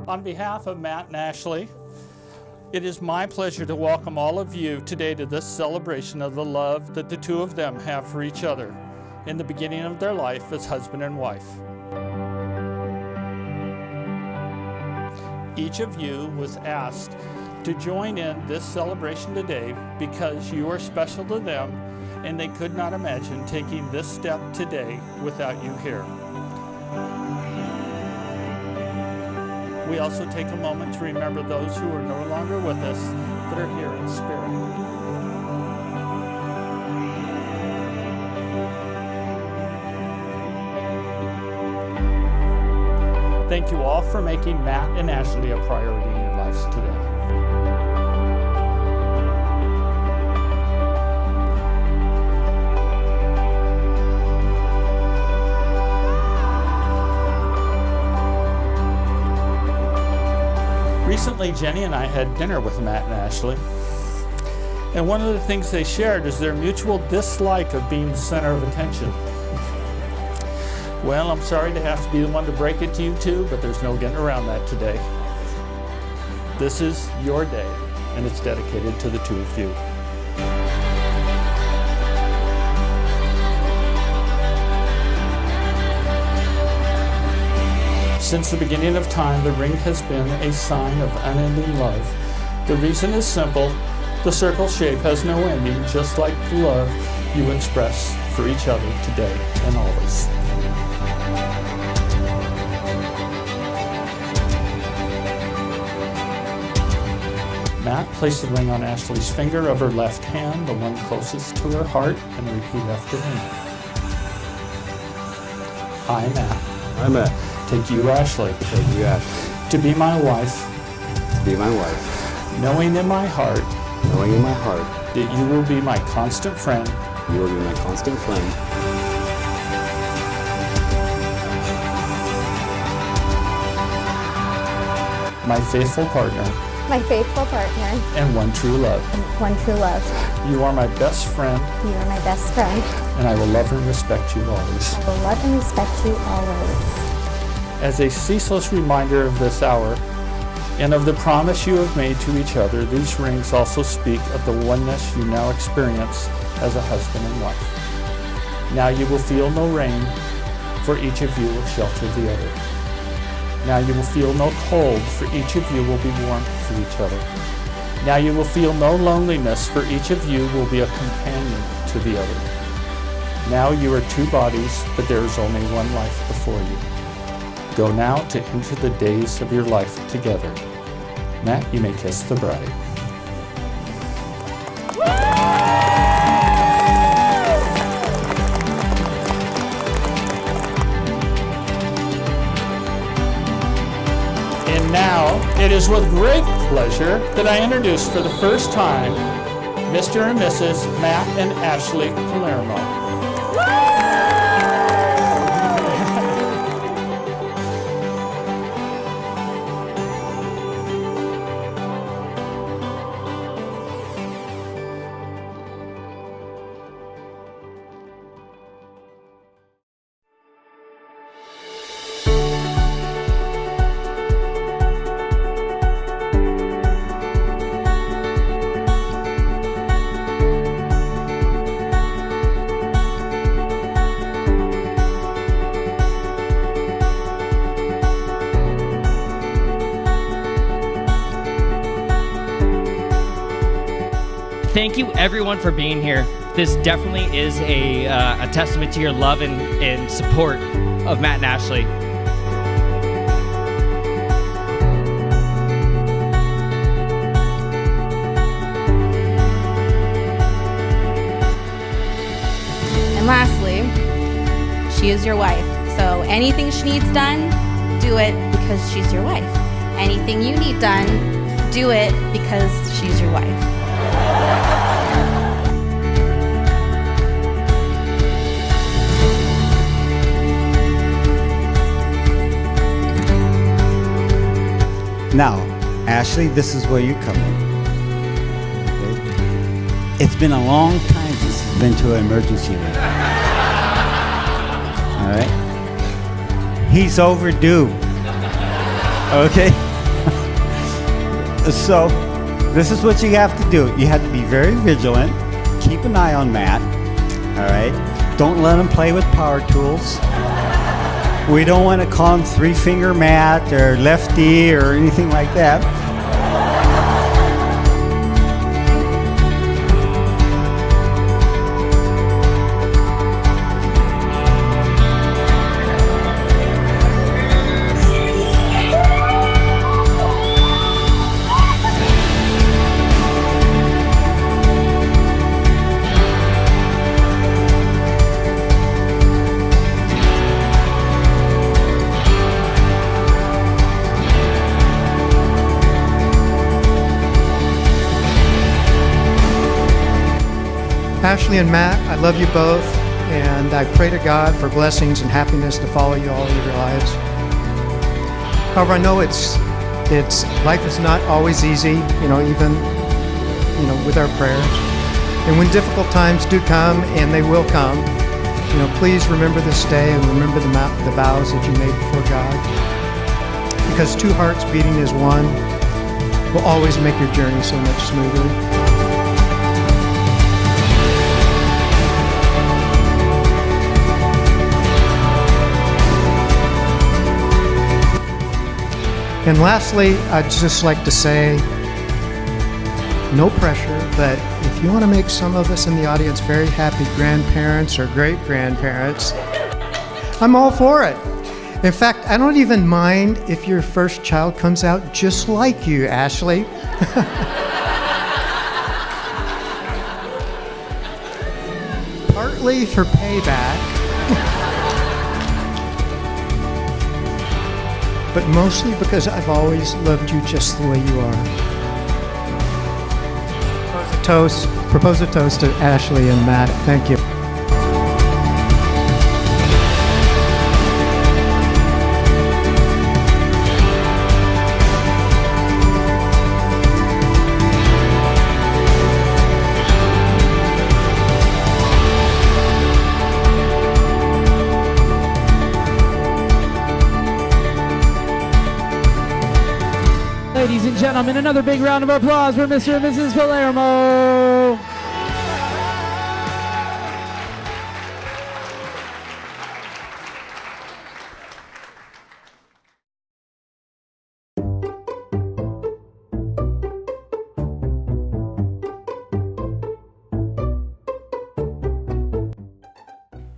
On behalf of Matt and Ashley, it is my pleasure to welcome all of you today to this celebration of the love that the two of them have for each other in the beginning of their life as husband and wife. Each of you was asked to join in this celebration today because you are special to them and they could not imagine taking this step today without you here. We also take a moment to remember those who are no longer with us that are here in spirit. Thank you all for making Matt and Ashley a priority in your lives today. Recently, Jenny and I had dinner with Matt and Ashley, and one of the things they shared is their mutual dislike of being the center of attention. Well, I'm sorry to have to be the one to break it to you two, but there's no getting around that today. This is your day, and it's dedicated to the two of you. Since the beginning of time, the ring has been a sign of unending love. The reason is simple. The circle shape has no ending, just like the love you express for each other today and always. Matt, place the ring on Ashley's finger of her left hand, the one closest to her heart, and repeat after me. I, Matt. I, Matt. Take you, Ashley. Take you, Ashley. To be my wife. To be my wife. Knowing in my heart. Knowing in my heart. That you will be my constant friend. You will be my constant friend. My faithful partner. My faithful partner. And one true love. And one true love. You are my best friend. You are my best friend. And I will love and respect you always. I will love and respect you always. As a ceaseless reminder of this hour and of the promise you have made to each other, these rings also speak of the oneness you now experience as a husband and wife. Now you will feel no rain, for each of you will shelter the other. Now you will feel no cold, for each of you will be warm for each other. Now you will feel no loneliness, for each of you will be a companion to the other. Now you are two bodies, but there is only one life before you. Go now to enter the days of your life together. Matt, you may kiss the bride. And now, it is with great pleasure that I introduce for the first time Mr. and Mrs. Matt and Ashley Palermo. Thank you everyone for being here. This definitely is a testament to your love and support of Matt and Ashley. And lastly, she is your wife. So anything she needs done, do it because she's your wife. Anything you need done, do it because she's your wife. Now, Ashley, this is where you come in. Okay? It's been a long time since you've been to an emergency room. All right? He's overdue. Okay? So this is what you have to do. You have to be very vigilant. Keep an eye on Matt. All right. Don't let him play with power tools. We don't want to call him three-finger Matt or lefty or anything like that. Ashley and Matt, I love you both, and I pray to God for blessings and happiness to follow you all of your lives. However, I know it's life is not always easy, even with our prayers. And when difficult times do come, and they will come, please remember this day and remember the vows that you made before God. Because two hearts beating as one will always make your journey so much smoother. And lastly, I'd just like to say, no pressure, but if you want to make some of us in the audience very happy grandparents or great-grandparents, I'm all for it. In fact, I don't even mind if your first child comes out just like you, Ashley. Partly for payback, but mostly because I've always loved you just the way you are. Propose a toast to Ashley and Matt. Thank you. Ladies and gentlemen, another big round of applause for Mr. and Mrs. Palermo.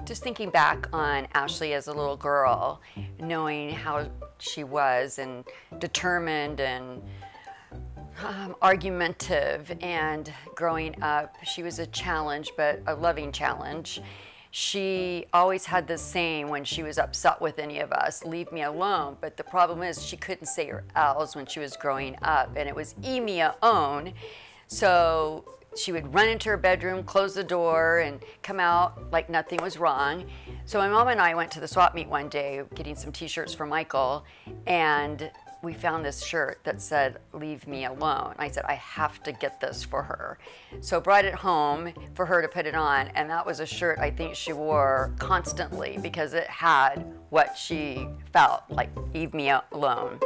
Just thinking back on Ashley as a little girl, knowing how she was and determined and argumentative, and growing up, she was a challenge, but a loving challenge. She always had this saying when she was upset with any of us, leave me alone. But the problem is she couldn't say her L's when she was growing up, and it was me own. So she would run into her bedroom, close the door, and come out like nothing was wrong. So my mom and I went to the swap meet one day getting some t-shirts for Michael, and we found this shirt that said, leave me alone. I said, I have to get this for her. So brought it home for her to put it on, and that was a shirt I think she wore constantly because it had what she felt like, leave me alone.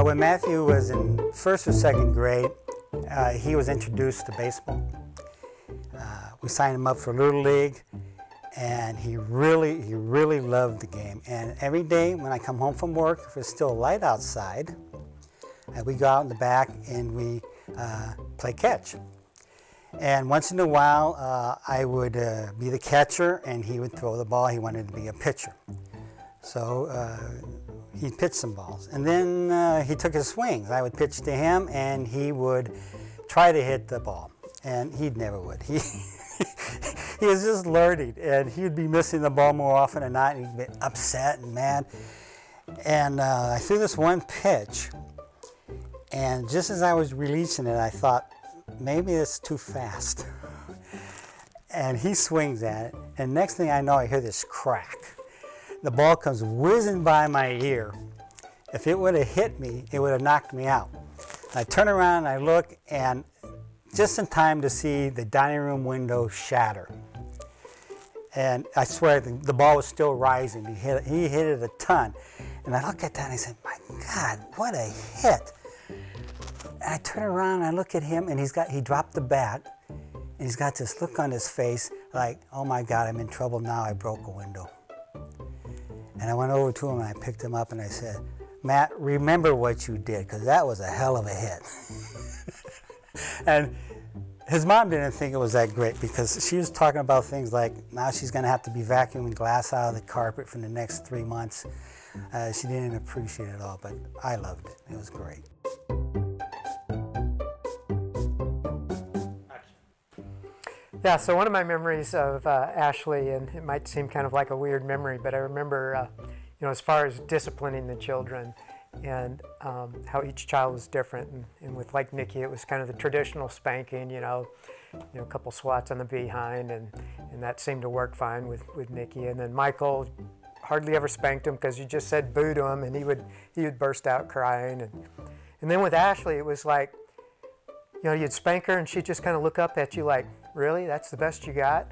When Matthew was in first or second grade, he was introduced to baseball. We signed him up for Little League, and he really loved the game. And every day when I come home from work, if it's still light outside, we go out in the back and we play catch. And once in a while, I would be the catcher, and he would throw the ball. He wanted to be a pitcher. So he pitched some balls. And then he took his swings. I would pitch to him, and he would try to hit the ball. And he never would. He was just learning, and he'd be missing the ball more often than not, and he'd be upset and mad. And I threw this one pitch, and just as I was releasing it, I thought, maybe it's too fast. And he swings at it, and next thing I know, I hear this crack. The ball comes whizzing by my ear. If it would have hit me, it would have knocked me out. I turn around and I look, and just in time to see the dining room window shatter. And I swear the ball was still rising. He hit it a ton. And I look at that and I said, my God, what a hit. And I turn around and I look at him and he dropped the bat and he's got this look on his face like, oh my God, I'm in trouble now, I broke a window. And I went over to him and I picked him up and I said, Matt, remember what you did, because that was a hell of a hit. And his mom didn't think it was that great because she was talking about things like now she's going to have to be vacuuming glass out of the carpet for the next 3 months. She didn't appreciate it all, but I loved it. It was great. Yeah, so one of my memories of Ashley, and it might seem kind of like a weird memory, but I remember, as far as disciplining the children and how each child was different. And with like Nikki, it was kind of the traditional spanking, a couple swats on the behind, and that seemed to work fine with Nikki. And then Michael hardly ever spanked him because you just said boo to him, and he would burst out crying. And then with Ashley, it was like, you'd spank her, and she'd just kind of look up at you like, really? That's the best you got?